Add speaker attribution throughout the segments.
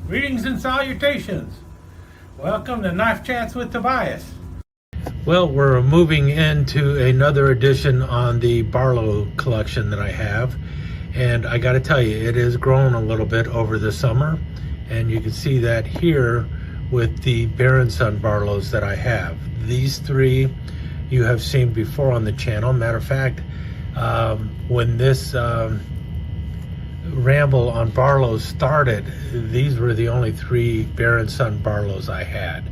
Speaker 1: Greetings and salutations. Welcome to Knife Chats with Tobias.
Speaker 2: Well, we're moving into another edition on the Barlow collection that I have. And I got to tell you, it has grown a little bit over the summer. And you can see that here with the Bear Son Barlows that I have. These three you have seen before on the channel. Matter of fact, when this ramble on Barlows started, these were the only three Bear Son Barlows I had.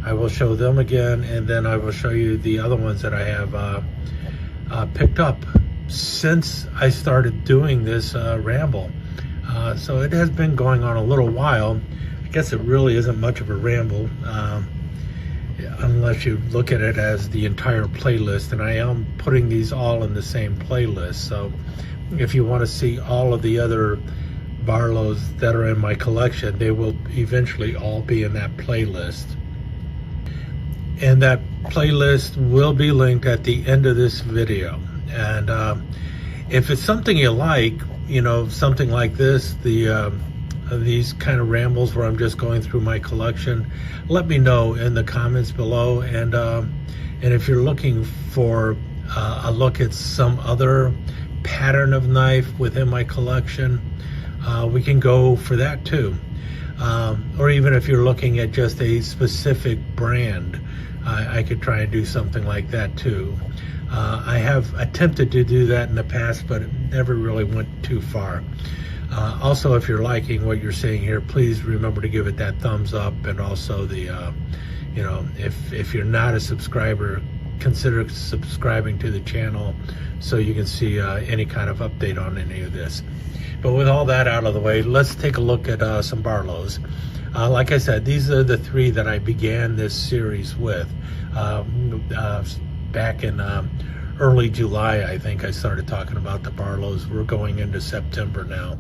Speaker 2: I will show them again, and then I will show you the other ones that I have picked up since I started doing this ramble. So it has been going on a little while. I guess it really isn't much of a ramble, unless you look at it as the entire playlist, and I am putting these all in the same playlist. So if you want to see all of the other Barlows that are in my collection, they will eventually all be in that playlist. And that playlist will be linked at the end of this video. And if it's something you like, you know, something like this, these kind of rambles where I'm just going through my collection, let me know in the comments below. And if you're looking for a look at some other pattern of knife within my collection, we can go for that too. Or even if you're looking at just a specific brand, I could try and do something like that too. I have attempted to do that in the past, but it never really went too far. Also, if you're liking what you're seeing here, please remember to give it that thumbs up, and also the, you know, if you're not a subscriber, consider subscribing to the channel so you can see any kind of update on any of this. But with all that out of the way, let's take a look at some Barlows. Like I said, these are the three that I began this series with. Back in early July, I think I started talking about the Barlows. We're going into September now.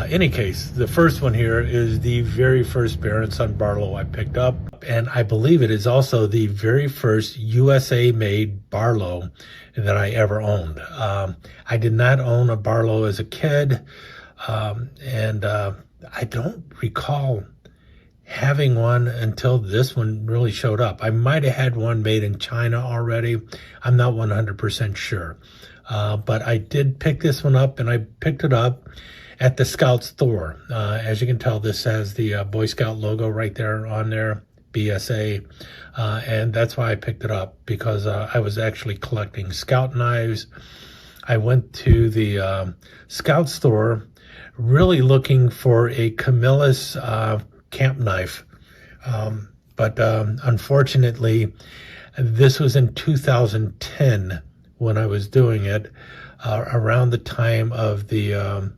Speaker 2: Any case, the first one here is the very first Bear Son Barlow I picked up, and I believe it is also the very first USA-made Barlow that I ever owned. I did not own a Barlow as a kid, and I don't recall having one until this one really showed up. I might have had one made in China already. I'm not 100% sure. But I did pick this one up, and I picked it up at the Scout store. As you can tell, this has the Boy Scout logo right there on there, BSA. And that's why I picked it up, because I was actually collecting Scout knives. I went to the Scout store really looking for a Camillus camp knife. But unfortunately, this was in 2010 when I was doing it, around the time of the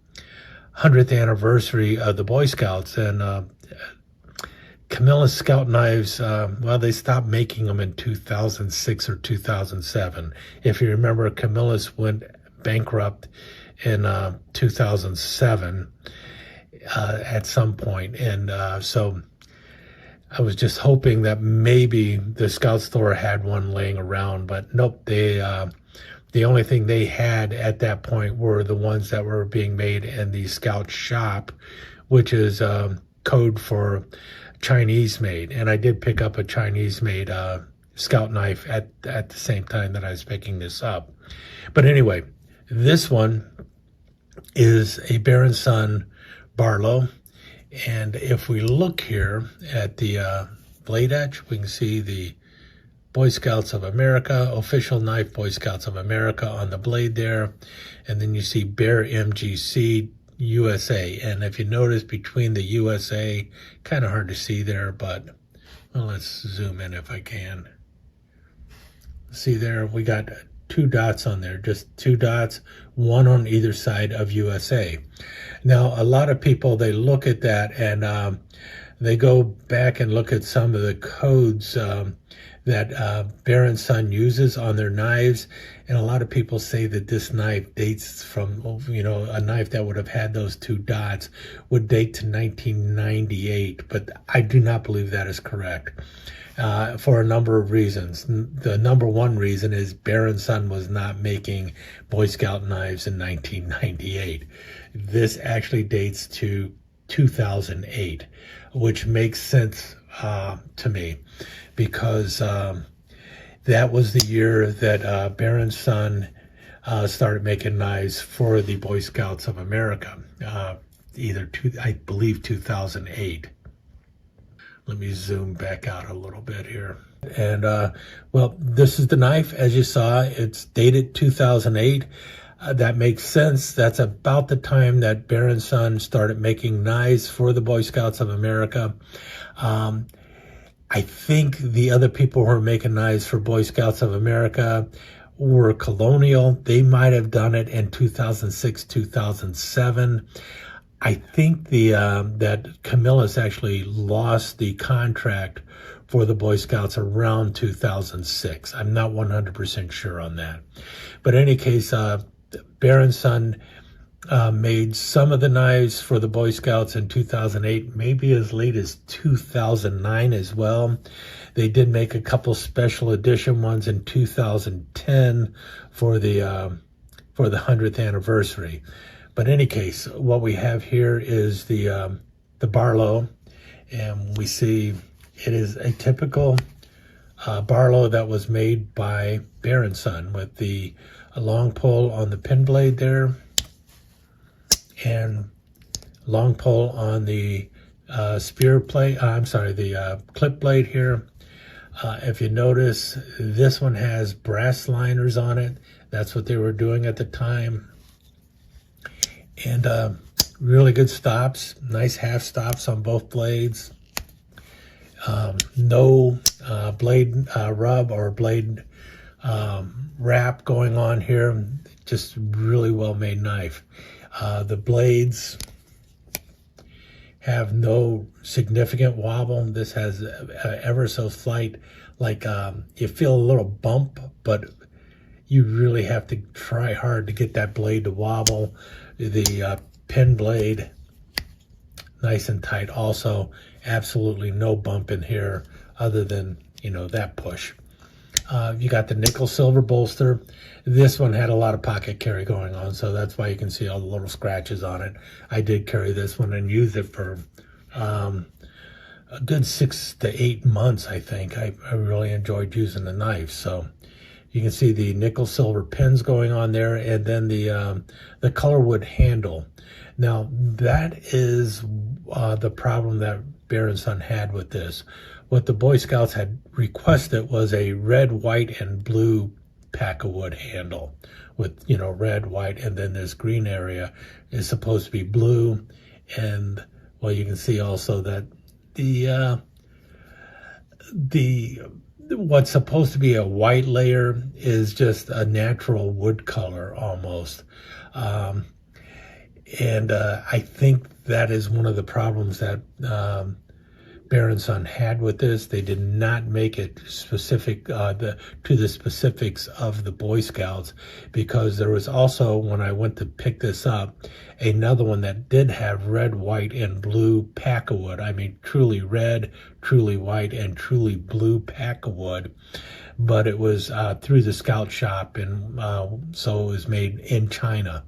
Speaker 2: 100th anniversary of the Boy Scouts. And Camillus Scout knives, well, they stopped making them in 2006 or 2007. If you remember, Camillus went bankrupt in 2007 at some point. And so I was just hoping that maybe the Scout store had one laying around, but nope. The only thing they had at that point were the ones that were being made in the Scout shop, which is code for Chinese made. And I did pick up a Chinese made Scout knife at the same time that I was picking this up. But anyway, this one is a Bear Son Barlow. And if we look here at the blade edge, we can see the Boy Scouts of America, official knife Boy Scouts of America on the blade there. And then you see Bear MGC USA. And if you notice between the USA, kind of hard to see there, but well, let's zoom in if I can. See there, we got two dots on there, just two dots, one on either side of USA. Now, a lot of people, they look at that and they go back and look at some of the codes that Bear Son uses on their knives. And a lot of people say that this knife dates from, you know, a knife that would have had those two dots would date to 1998. But I do not believe that is correct. For a number of reasons. The number one reason is Bear Son was not making Boy Scout knives in 1998. This actually dates to 2008, which makes sense to me, because that was the year that Bear Son started making knives for the Boy Scouts of America, I believe 2008. Let me zoom back out a little bit here. And well, this is the knife. As you saw, it's dated 2008. That makes sense. That's about the time that Bear Son started making knives for the Boy Scouts of America. I think the other people who were making knives for Boy Scouts of America were Colonial. They might have done it in 2006, 2007. I think that Camillus actually lost the contract for the Boy Scouts around 2006. I'm not 100% sure on that. But in any case, Bear Son made some of the knives for the Boy Scouts in 2008, maybe as late as 2009 as well. They did make a couple special edition ones in 2010 for the 100th anniversary. But in any case, what we have here is the Barlow, and we see it is a typical Barlow that was made by Bear Son, with the long pull on the pin blade there, and long pull on the the clip blade here. If you notice, this one has brass liners on it. That's what they were doing at the time. And really good stops, nice half stops on both blades. No blade rub or blade wrap going on here. Just really well made knife. The blades have no significant wobble. This has ever so slight, like you feel a little bump, but you really have to try hard to get that blade to wobble. The pin blade, nice and tight also. Absolutely no bump in here other than, that push. You got the nickel silver bolster. This one had a lot of pocket carry going on, so that's why you can see all the little scratches on it. I did carry this one and use it for a good 6 to 8 months, I think. I really enjoyed using the knife. So you can see the nickel silver pins going on there, and then the color wood handle. Now that is the problem that Bear Son had with this. What the Boy Scouts had requested was a red, white, and blue pack of wood handle with, red, white, and then this green area is supposed to be blue. And well, you can see also that the what's supposed to be a white layer is just a natural wood color almost. And I think that is one of the problems that Bear Son had with this. They did not make it specific to the specifics of the Boy Scouts, because there was also, when I went to pick this up, another one that did have red, white, and blue pack of wood. I mean, truly red, truly white, and truly blue pack of wood. But it was through the Scout shop, and so it was made in China.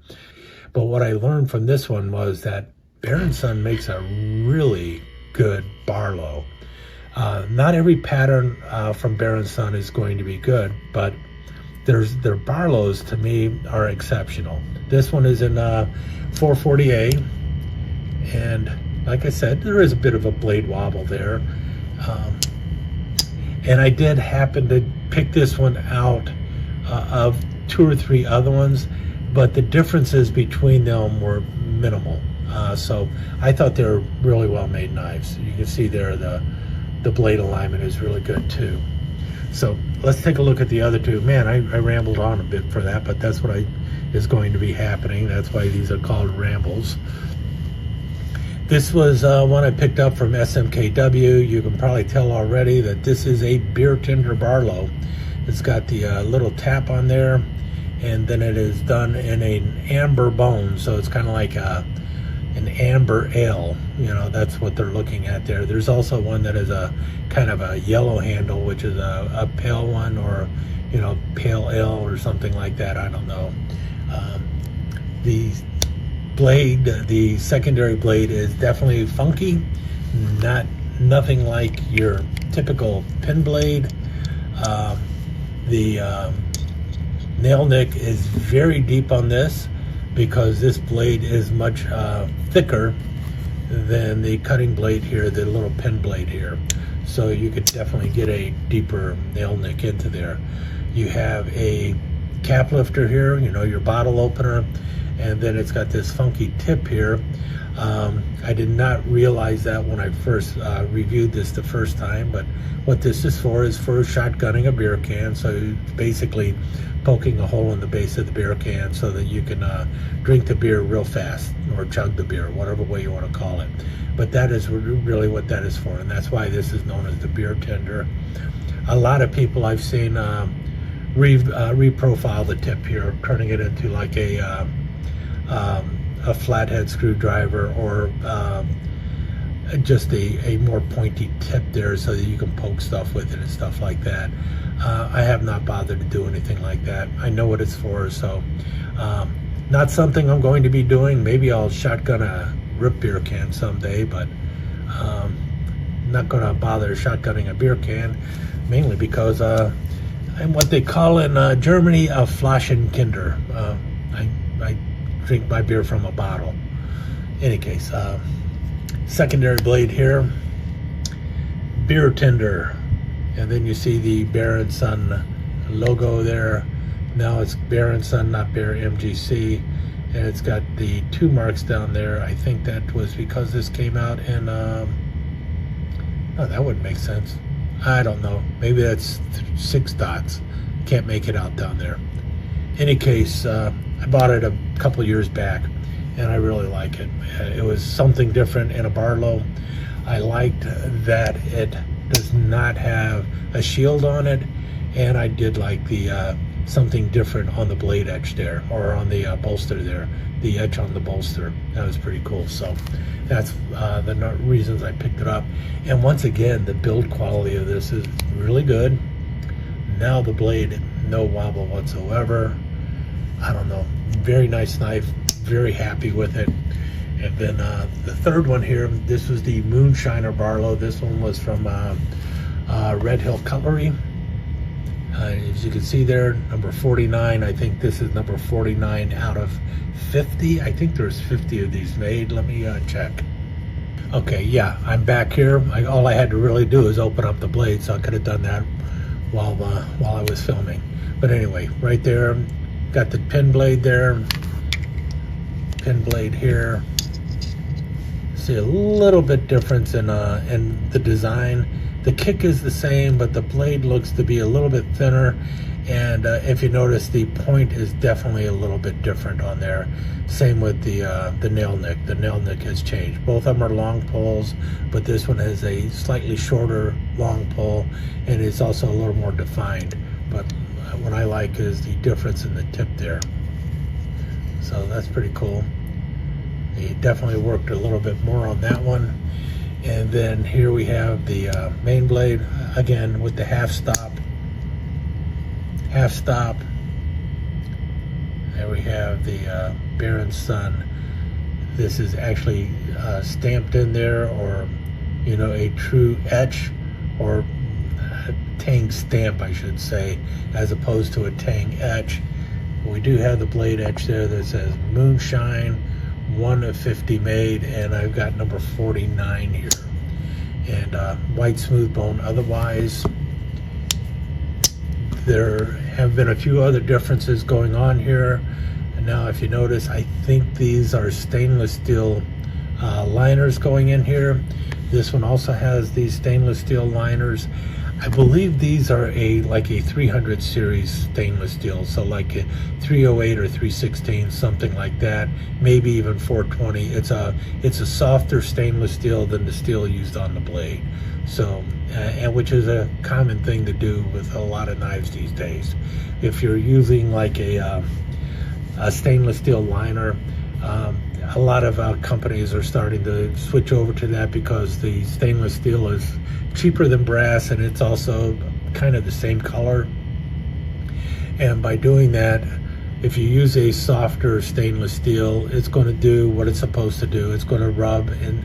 Speaker 2: But what I learned from this one was that Bear Son makes a really good Barlow. Not every pattern from Bear Son is going to be good, but their Barlows to me are exceptional. This one is in 440A, and like I said, there is a bit of a blade wobble there. And I did happen to pick this one out of 2 or 3 other ones, but the differences between them were minimal. So I thought they were really well made knives. You can see there the blade alignment is really good too. So let's take a look at the other two. Man, I rambled on a bit for that, but that's what is going to be happening. That's why these are called rambles. This was one I picked up from SMKW. You can probably tell already that this is a beer tender Barlow. It's got the little tap on there, and then it is done in an amber bone, so it's kind of like an amber ale. That's what they're looking at there. There's also one that is a kind of a yellow handle, which is a pale one, or pale ale or something like that. I don't know. The blade, the secondary blade, is definitely funky. Nothing like your typical pin blade. The nail nick is very deep on this because this blade is much thicker than the cutting blade here, the little pin blade here. So you could definitely get a deeper nail nick into there. You have a cap lifter here, you know, your bottle opener, and then it's got this funky tip here. I did not realize that when I first reviewed this the first time, but what this is for shotgunning a beer can. So it's basically poking a hole in the base of the beer can so that you can drink the beer real fast, or chug the beer, whatever way you want to call it. But that is really what that is for, and that's why this is known as the beer tender. A lot of people I've seen reprofile the tip here, turning it into like a flathead screwdriver, or just a more pointy tip there so that you can poke stuff with it and stuff like that. I have not bothered to do anything like that. I know what it's for, so not something I'm going to be doing. Maybe I'll shotgun a rip beer can someday, but not going to bother shotgunning a beer can, mainly because I'm what they call in Germany a Flaschenkinder. I drink my beer from a bottle. Any case, secondary blade here, beer tender, and then you see the Bear Son logo there. Now it's Bear Son, not Bear MGC, and it's got the 2 marks down there. I think that was because this came out in oh, that wouldn't make sense. I don't know, maybe that's 6 dots. Can't make it out down there. Any case, I bought it a couple years back, and I really like it. It was something different in a Barlow. I liked that it does not have a shield on it, and I did like the something different on the blade edge there, or on the bolster there, the edge on the bolster. That was pretty cool. So that's the reasons I picked it up. And once again, the build quality of this is really good. Now the blade, no wobble whatsoever. I don't know, very nice knife, very happy with it. And then the third one here, this was the Moonshine Barlow. This one was from Red Hill Cutlery. As you can see there, number 49. I think this is number 49 out of 50. I think there's 50 of these made. Let me check. Okay, yeah, I'm back here. All I had to really do is open up the blade, so I could have done that while I was filming. But anyway, right there, got the pin blade there, pin blade here. See a little bit difference in the design. The kick is the same, but the blade looks to be a little bit thinner. And if you notice, the point is definitely a little bit different on there. Same with the nail nick. The nail nick has changed. Both of them are long pulls, but this one has a slightly shorter long pull, and it's also a little more defined. But what I like is the difference in the tip there. So that's pretty cool. He definitely worked a little bit more on that one. And then here we have the main blade, again with the half stop. There we have the Bear Son. This is actually stamped in there, or you know, a true etch, or a Tang stamp, I should say, as opposed to a Tang etch. We do have the blade etch there that says Moonshine, 1 of 50 made, and I've got number 49 here. And white smooth bone. Otherwise, there have been a few other differences going on here. And now, if you notice, I think these are stainless steel liners going in here. This one also has these stainless steel liners. I believe these are like a 300 series stainless steel, so like a 308 or 316, something like that, maybe even 420. It's a softer stainless steel than the steel used on the blade. So, and which is a common thing to do with a lot of knives these days. If you're using like a stainless steel liner, a lot of companies are starting to switch over to that because the stainless steel is cheaper than brass, and it's also kind of the same color. And by doing that, if you use a softer stainless steel, it's going to do what it's supposed to do. It's going to rub and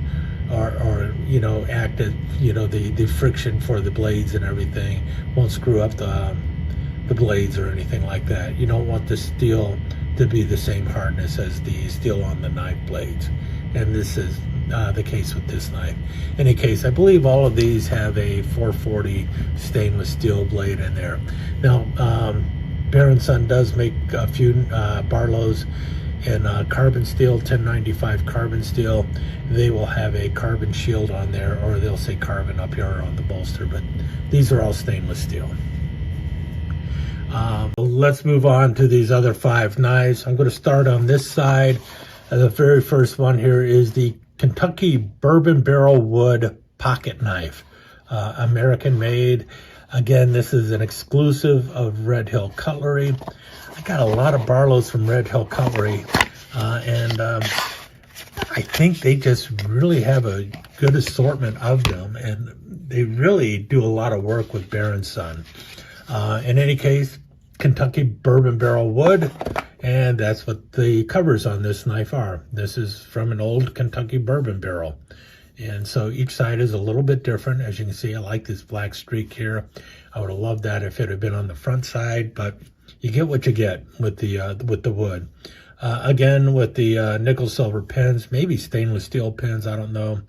Speaker 2: or you know, act as, you know, the friction for the blades and everything. Won't screw up the blades or anything like that. You don't want the steel to be the same hardness as the steel on the knife blades, and this is the case with this knife. In any case, I believe all of these have a 440 stainless steel blade in there. Now, Bear Son does make a few Barlows in carbon steel, 1095 carbon steel. They will have a carbon shield on there, or they'll say carbon up here on the bolster, but these are all stainless steel. Let's move on to these other 5 knives. I'm going to start on this side. The very first one here is the Kentucky Bourbon Barrel Wood Pocket Knife, American made. Again, this is an exclusive of Red Hill Cutlery. I got a lot of Barlows from Red Hill Cutlery, and I think they just really have a good assortment of them, and they really do a lot of work with Bear Son. In any case, Kentucky Bourbon Barrel Wood, and that's what the covers on this knife are. This is from an old Kentucky Bourbon Barrel. And so each side is a little bit different. As you can see, I like this black streak here. I would have loved that if it had been on the front side, but you get what you get with the wood. Again, with the nickel silver pins, maybe stainless steel pins, I don't know.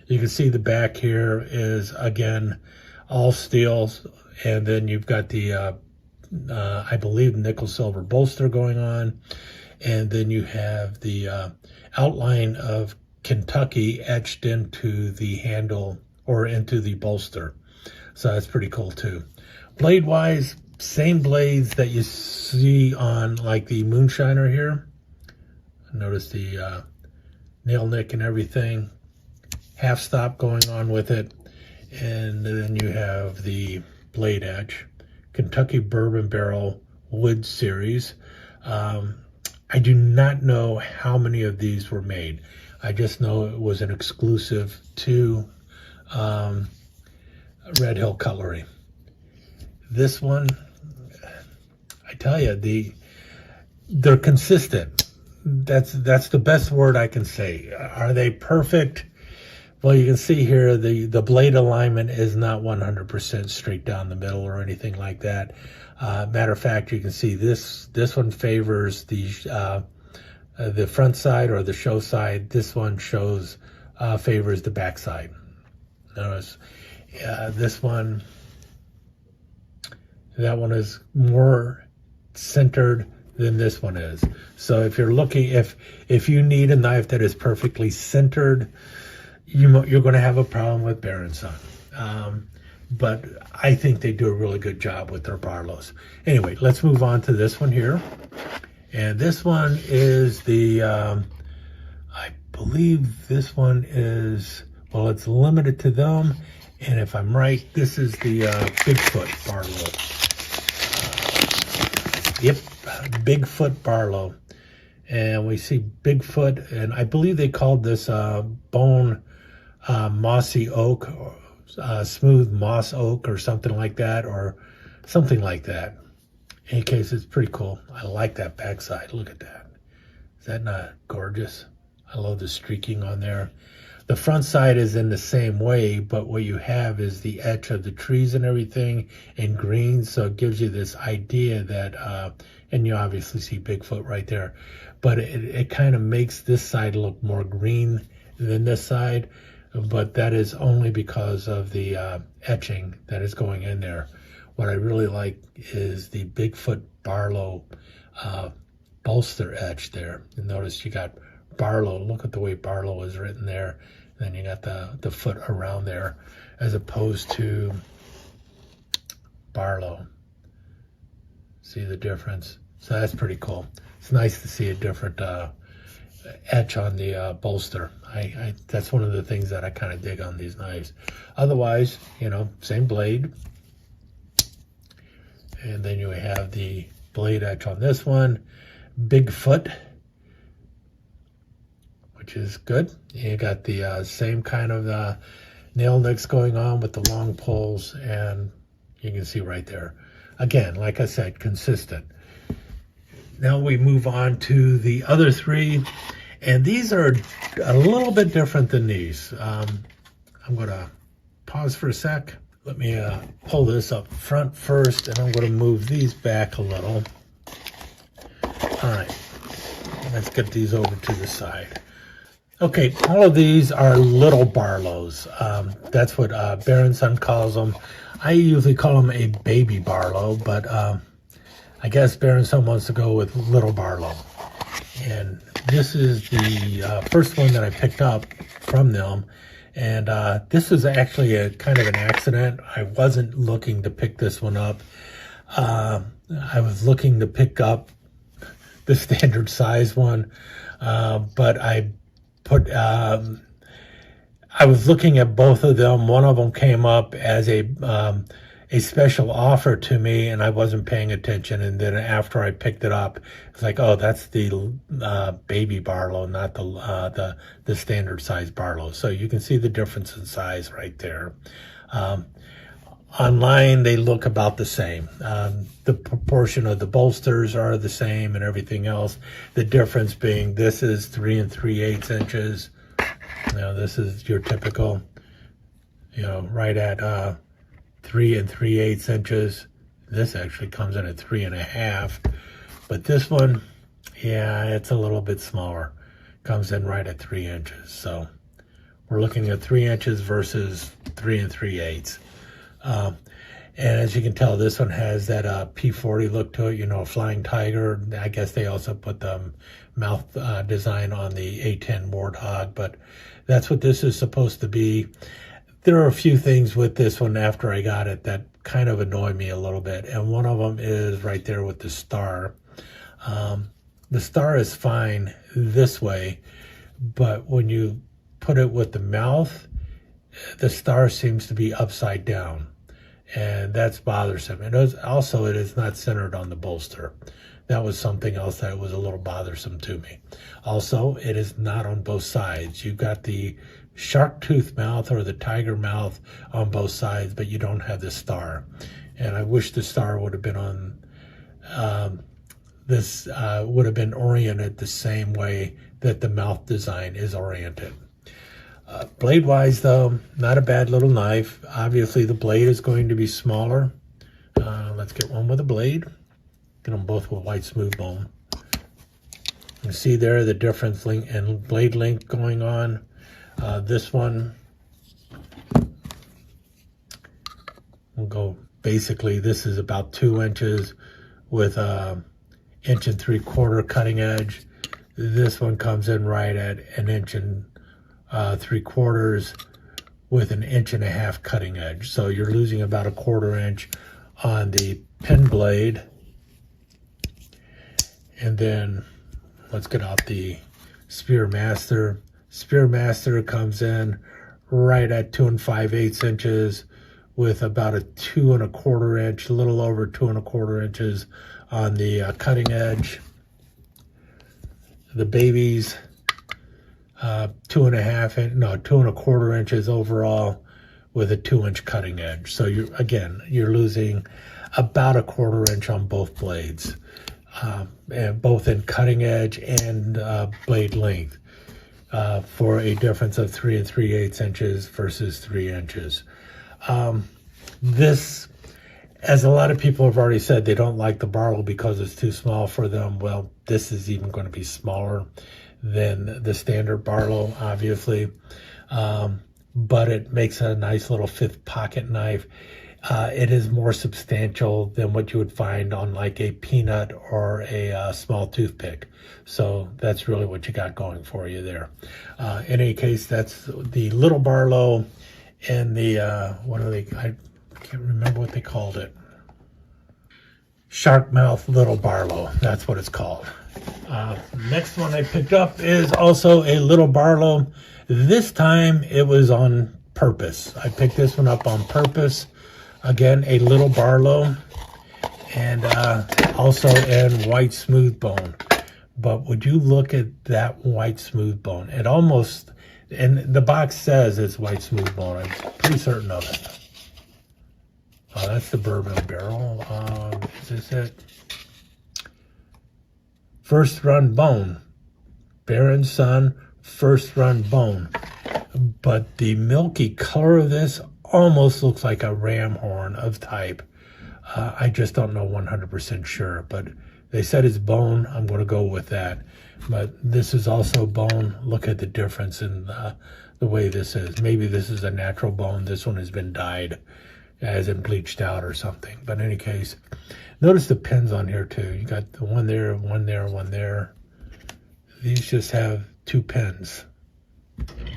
Speaker 2: You can see the back here is, again, all steel. And then you've got the, I believe, nickel silver bolster going on. And then you have the outline of Kentucky etched into the handle or into the bolster. So that's pretty cool too. Blade wise, same blades that you see on like the Moonshiner here. Notice the nail nick and everything. Half stop going on with it. And then you have the blade edge, Kentucky Bourbon Barrel Wood Series. I do not know how many of these were made. I just know it was an exclusive to Red Hill Cutlery. This one, I tell you, they're consistent. That's the best word I can say. Are they perfect? Well, you can see here the blade alignment is not 100% straight down the middle or anything like that. Matter of fact, you can see this one favors the front side or the show side. This one favors the back side. Notice this one, that one is more centered than this one is. So if you're looking, if you need a knife that is perfectly centered, you're going to have a problem with Bear Son. But I think they do a really good job with their Barlows. Anyway, let's move on to this one here. And this one is the, I believe this one is, well, it's limited to them. And if I'm right, this is the Bigfoot Barlow. Yep, Bigfoot Barlow. And we see Bigfoot, and I believe they called this bone mossy oak, or smooth moss oak or something like that, In any case, it's pretty cool. I like that backside. Look at that. Is that not gorgeous? I love the streaking on there. The front side is in the same way, but what you have is the etch of the trees and everything in green. So it gives you this idea that, and you obviously see Bigfoot right there, but it kind of makes this side look more green than this side. But that is only because of the etching that is going in there. What I really like is the Bigfoot Barlow bolster etch there. And notice you got Barlow. Look at the way Barlow is written there. Then you got the foot around there as opposed to Barlow. See the difference? So that's pretty cool. It's nice to see a different etch on the bolster. That's one of the things that I kind of dig on these knives. Otherwise, you know, same blade. And then you have the blade etch on this one. Bigfoot, which is good. You got the same kind of nail nicks going on with the long poles, and you can see right there. Again, like I said, consistent. Now we move on to the other three, and these are a little bit different than these. I'm going to pause for a sec. Let me pull this up front first, and I'm going to move these back a little. All right, let's get these over to the side. Okay, all of these are little Barlows. That's what Bear Son calls them. I usually call them a baby Barlow, but I guess Bear Son wants to go with little Barlow. And this is the first one that I picked up from them. And this is actually a kind of an accident. I wasn't looking to pick this one up. I was looking to pick up the standard size one, but I was looking at both of them. One of them came up as a special offer to me, and I wasn't paying attention. And then after I picked it up, it's like, oh, that's the baby Barlow, not the standard size Barlow. So you can see the difference in size right there. Online, they look about the same. The proportion of the bolsters are the same and everything else. The difference being this is 3 3/8 inches. Now this is your typical, right at 3 3/8 inches. This actually comes in at 3 1/2. But this one, yeah, it's a little bit smaller. Comes in right at 3 inches. So we're looking at 3 inches versus 3 3/8. And as you can tell, this one has that P40 look to it, a flying tiger. I guess they also put the mouth design on the A10 Warthog, but that's what this is supposed to be. There are a few things with this one after I got it that kind of annoy me a little bit, and one of them is right there with the star. The star is fine this way, but when you put it with the mouth, the star seems to be upside down, and that's bothersome. And it is not centered on the bolster. That was something else that was a little bothersome to me. Also, it is not on both sides. You've got the shark tooth mouth or the tiger mouth on both sides, but you don't have the star. And I wish the star would have been on, would have been oriented the same way that the mouth design is oriented. Blade-wise, though, not a bad little knife. Obviously, the blade is going to be smaller. Let's get one with a blade. Get them both with white smooth bone. You see there the difference in blade length going on. This one will go, basically, this is about 2 inches with a 1 3/4 cutting edge. This one comes in right at 1 3/4 with an 1.5 cutting edge. So you're losing about 1/4 inch on the pin blade. And then let's get out the Spearmaster. Spearmaster comes in right at 2 5/8 inches with about a 2 1/4 inch, a little over 2 1/4 inches on the cutting edge. The babies, 2 1/4 inches overall with a 2-inch cutting edge. So you're losing about 1/4 inch on both blades, and both in cutting edge and blade length, for a difference of 3 3/8 inches versus 3 inches. This, as a lot of people have already said, they don't like the Barlow because it's too small for them. Well, this is even going to be smaller than the standard Barlow, obviously, but it makes a nice little fifth pocket knife. It is more substantial than what you would find on like a peanut or a small toothpick. So that's really what you got going for you there. In any case, that's the little Barlow and the, I can't remember what they called it. Shark mouth little Barlow, that's what it's called. Next one I picked up is also a little Barlow. This time it was on purpose. I picked this one up on purpose. Again, a little Barlow, and also in white smooth bone. But would you look at that white smooth bone? It almost, and the box says it's white smooth bone. I'm pretty certain of it. Oh, that's the bourbon barrel. Is this it? first run bone. Bear Son first run bone. But the milky color of this almost looks like a ram horn of type. I just don't know 100% sure, but they said it's bone. I'm going to go with that. But this is also bone. Look at the difference in the way this is. Maybe this is a natural bone. This one has been dyed, as in bleached out or something. But in any case, notice the pins on here too. You got the one there, one there, one there. These just have 2 pins.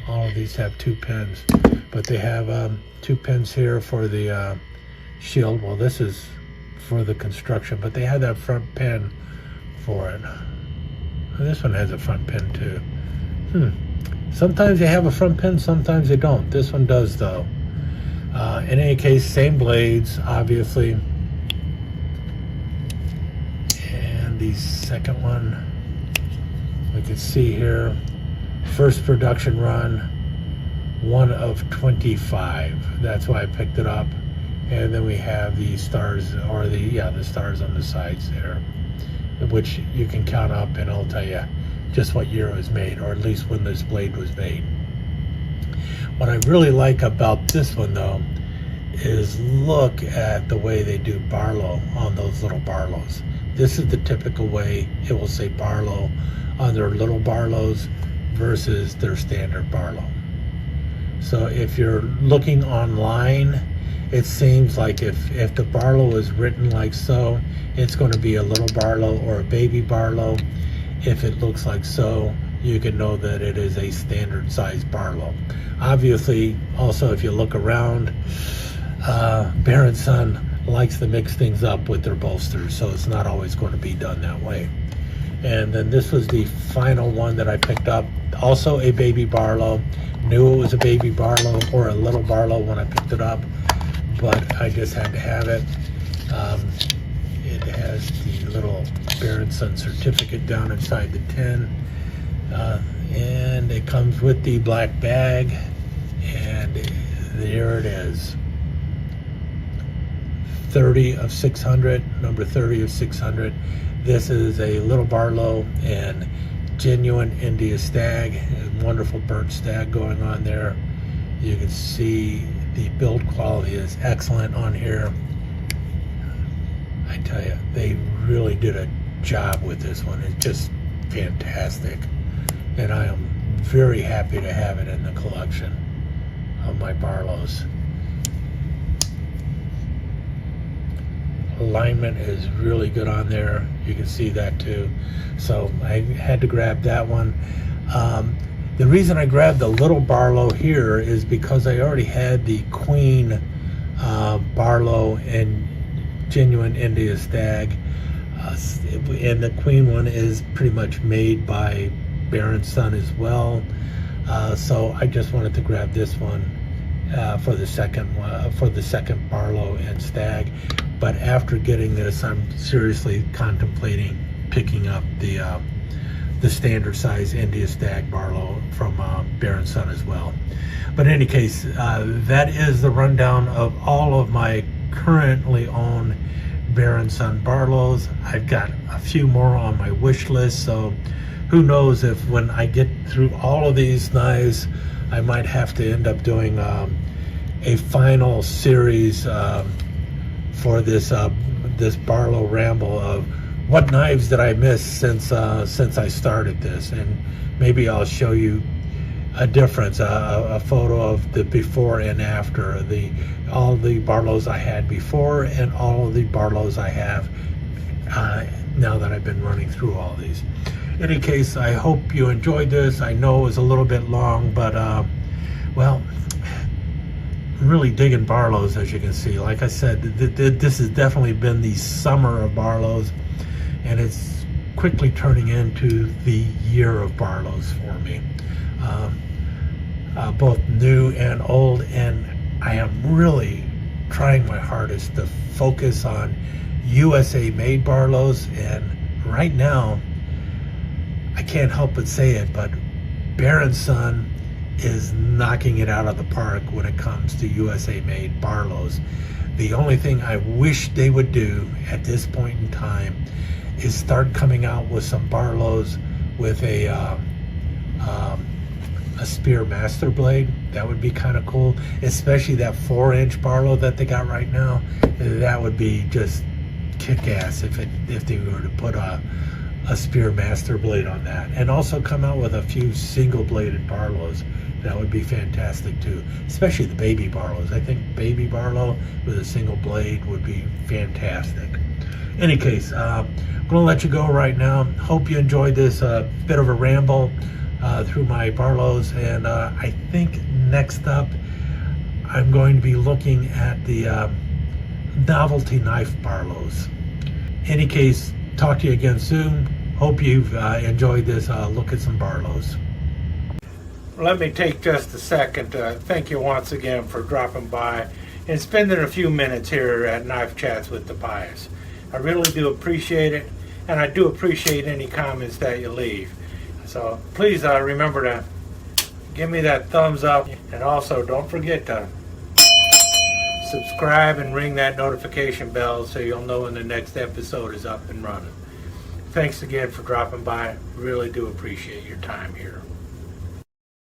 Speaker 2: All of these have 2 pins, but they have 2 pins here for the shield. Well, this is for the construction, but they have that front pin for it. And this one has a front pin too. Sometimes they have a front pin, sometimes they don't. This one does though. In any case, same blades, obviously. And the second one, we can see here, first production run, 1 of 25. That's why I picked it up. And then we have the stars, or the stars on the sides there, which you can count up and it'll tell you just what year it was made, or at least when this blade was made. What I really like about this one though is look at the way they do Barlow on those little Barlows. This is the typical way it will say Barlow on their little Barlows versus their standard Barlow. So if you're looking online, it seems like if the Barlow is written like so, it's going to be a little Barlow or a baby Barlow. If it looks like so, you can know that it is a standard size Barlow. Obviously, also if you look around, Bear Son likes to mix things up with their bolsters, so it's not always going to be done that way. And then this was the final one that I picked up, also a baby Barlow. Knew it was a baby Barlow or a little Barlow when I picked it up, but I just had to have it. It has the little Bear Son certificate down inside the tin, and it comes with the black bag, and there it is. 30 of 600, number 30 of 600. This is a little Barlow and genuine India stag, a wonderful burnt stag going on there. You can see the build quality is excellent on here. I tell you, they really did a job with this one. It's just fantastic, and I am very happy to have it in the collection of my Barlows. Alignment is really good on there. You can see that too. So I had to grab that one. The reason I grabbed the little Barlow here is because I already had the Queen Barlow and genuine India stag, and the Queen one is pretty much made by Bear Son as well. So I just wanted to grab this one for the second Barlow and stag. But after getting this, I'm seriously contemplating picking up the standard size India stag Barlow from Bear Son as well. But in any case, that is the rundown of all of my currently owned Bear Son Barlows. I've got a few more on my wish list, so who knows if when I get through all of these knives, I might have to end up doing a final series for this Barlow Ramble of what knives did I miss since I started this, and maybe I'll show you a difference, a photo of the before and after, all the Barlows I had before and all of the Barlows I have now that I've been running through all these. In any case, I hope you enjoyed this. I know it was a little bit long, but well, I'm really digging Barlows, as you can see. Like I said, this has definitely been the summer of Barlows, and it's quickly turning into the year of Barlows for me. Both new and old, and I am really trying my hardest to focus on USA made Barlows, and right now I can't help but say it, but Bear Son is knocking it out of the park when it comes to USA made Barlows. The only thing I wish they would do at this point in time is start coming out with some Barlows with a spear master blade. That would be kind of cool, especially that 4-inch Barlow that they got right now. That would be just kick-ass if they were to put a spear master blade on that, and also come out with a few single-bladed Barlows. That would be fantastic too, especially the baby Barlows. I think baby Barlow with a single blade would be fantastic. Any case, I'm going to let you go right now. Hope you enjoyed this bit of a ramble through my Barlows, and I think next up I'm going to be looking at the novelty knife Barlows. Any case, talk to you again soon. Hope you've enjoyed this look at some Barlows.
Speaker 1: Let me take just a second to thank you once again for dropping by and spending a few minutes here at Knife Chats with Tobias. I really do appreciate it, and I do appreciate any comments that you leave. So please remember to give me that thumbs up, and also don't forget to subscribe and ring that notification bell so you'll know when the next episode is up and running. Thanks again for dropping by. Really do appreciate your time here.